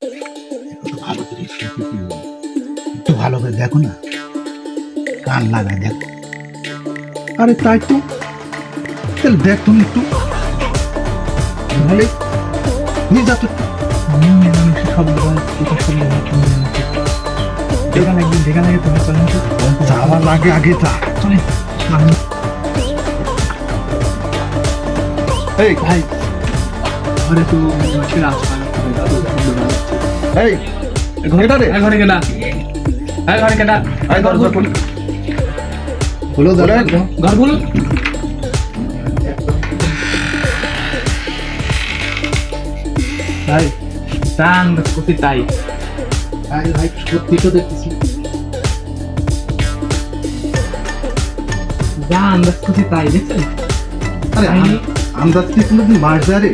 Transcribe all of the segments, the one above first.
ভালো করে একটু ভালো করে দেখো না, কান লাগায় দেখো। আরে তাই তো, তাহলে দেখ তুমি একটু নিয়ে যা তো শব্দ যেখানে একদিন যেখানে তুমি চলেন যাওয়ার আগে আগে যা চলে। এই ভাই ঘরে তো এই ঘরেটা রে, ঘরে কেনা, ঘরে কেনা, বলো দাদা ঘর বলো। ভাই টান করতে তাই ভাই ভাই সত্যি তো দেখতেছি যা আন্দাজ করতে তাই দেখছেন। আরে আন্দাজ কি কোনোদিন মার যায় রে?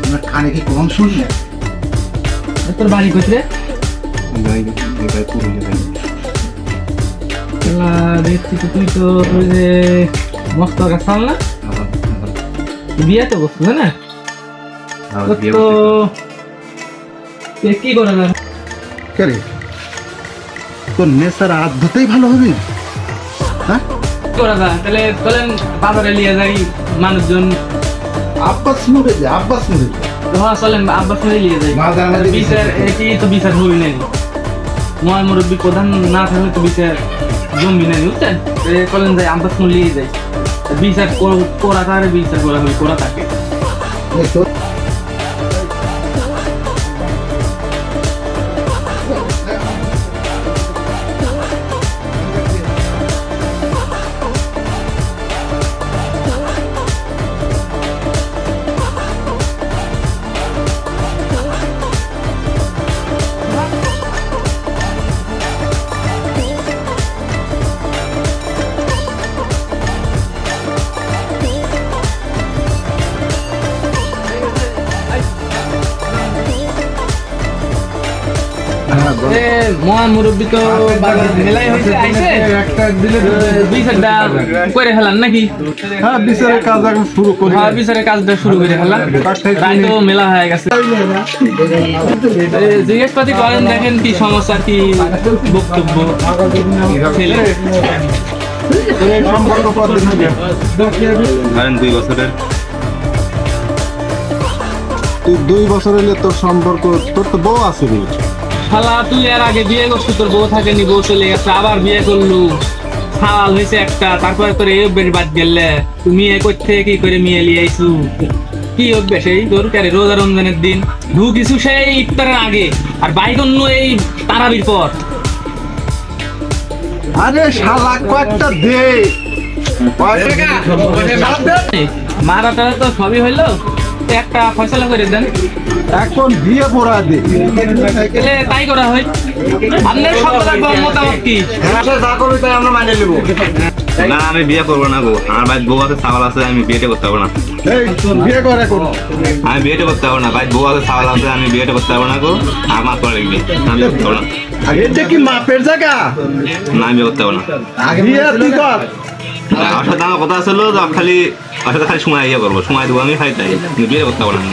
আমার কানে কি কম শুনলে? তোর বাড়ি কোথায়? দেখছি তো তুই তো ওই যে মস্ত গাছাল না, বিয়ে তো বসতো না তো কি করা যায়? কে তোর নেশার আধতেই ভালো হবে। হ্যাঁ করা যায় তাহলে চলেন বাজারে নিয়ে যাই মানুষজন। আব্বাস মুড়ে যায়, আব্বাস মুড়ে হ্যাঁ চলেন আব্বাস মুড়ে নিয়ে যাই। বিচার এটি তো বিচার হবি নাই, ময় মুরব্বী প্রধান না থাকলে তো বিচার জমবি নাই বুঝছেন। চলেন যাই আব্বাস মুড়ে নিয়ে যাই, বিচার করা তারে বিচার করা হবে করা থাকে। মহান মুরব্বী তো মেলাই হয়েছে আইছে একটা দিলে বিচারটা করে ফেলান নাকি? হ্যাঁ বিচারের কাজ এখন শুরু করি। হ্যাঁ বিচারের কাজটা শুরু করে ফেলান, তাই তো মেলা হয়ে গেছে। জিজ্ঞেসপাতি করেন দেখেন কি সমস্যা কি বক্তব্য ছেলে 2 বছরের। তুই 2 বছর হলে তোর সম্পর্ক, তোর তো বউ আছে রে শালা। তুই এর আগে বিয়ে করছিস, তোর বউ থাকেনি, বউ চলে গেছে, আবার বিয়ে করলু, সাল হয়েছে একটা, তারপরে তোর এই অভ্যেস বাদ গেলে তুই মেয়ে করতে কি করে মেয়ে লিয়ে আইসু? কি অভ্যেস এই তোর? ক্যারে রোজা রমজানের দিন ঢুকিছু সেই ইফতারের আগে আর বাইক অন্য এই তারাবির পর। আরে শালা কয়েকটা দে মারাটা তো সবই হইলো, একটা ফয়সালা করে দেন। এখন বিয়ে পড়া দে, তাই করা হয়। আপনার সন্তান মতামত কি? যা করবি তাই আমরা মানে নেবো। না আমি বিয়ে করবো না গো, আমার বাড়ির বউ আছে ছাগল আছে, আমি বিয়েটা করতে পারবো না। বিয়ে করে কোনো আমি বিয়েটা করতে পারবো না, বাড়ির বউ আছে ছাগল আছে, আমি বিয়েটা করতে পারবো না গো। আমার করা লাগবে, আমি বিয়ে করতে পারবো না। এটা কি মাপের জায়গা? না আমি বিয়ে করতে পারবো না। বিয়ে তুই কর। আমার সাথে আমার কথা ছিল খালি ওর সাথে খালি সময় ইয়ে করবো, সময় দেবো আমি খালি তাই, বিয়ে করতে পারবো না।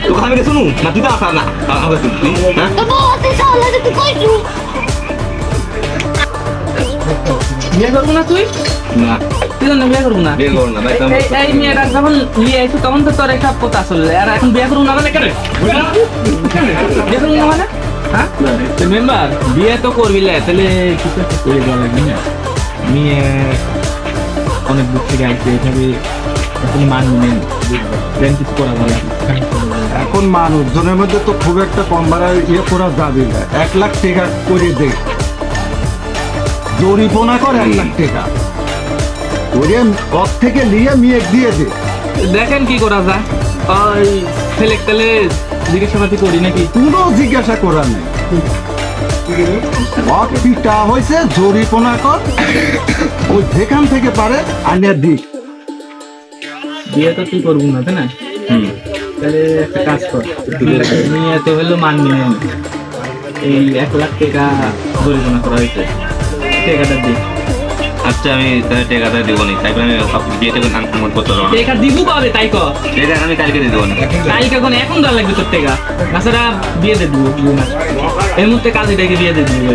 তোকে আমি শুনু না, তুই তো আসা না বিয়ে করবো না তুই? না তুই জানো বিয়ে করবো না? বিয়ে করবো না ভাই। এই মেয়েটা যখন নিয়ে আইছো তখন তো তোর একটা পোতা চলে, আর এখন বিয়ে করবো না মানে কেন? বিয়ে করবো না মানে? হ্যাঁ মেম্বার বিয়ে তো করবি, তাহলে কিছু একটা করে দেওয়া লাগবে না। মেয়ে অনেক দূর থেকে আসবে, এইভাবে মানবি কিছু করা যাবে। এখন মানুষজনের মধ্যে তো খুব একটা কম ভাড়ায় ইয়ে করা যাবে না। 1 লাখ টাকা করে দে, জরিমানা কর 1 লাখ টাকা ওরে কত থেকে নিয়ে মেয়ে দিয়ে দে। দেখেন কি করা যায়। ওই ছেলে তেলে জিজ্ঞাসাবাদি করি নাকি? কোনো জিজ্ঞাসা করা নেই, পিটা হয়েছে জরিমানা কর, ওই যেখান থেকে পারে আনিয়া দিক। বিয়ে তো তুই করবো না তাই না? তাহলে একটা কাজ কর, নিয়ে তো হলো মানবি না, এই 1 লাখ টাকা জরিমানা করা হয়েছে, টাকাটা দিই। আচ্ছা আমি তাহলে টেকাটা দেবো নি, তাই আমি বিয়েতে আনকমন করতে পারবো না। টেকা দিব কবে তাই কর? টেকা আমি কালকে দিয়ে দেবো না। কালকে কোন এখন দেওয়া লাগবে তোর টেকা, তাছাড়া বিয়ে দিয়ে দিব। এই মুহূর্তে কাজে ডেকে বিয়ে দিয়ে দিব।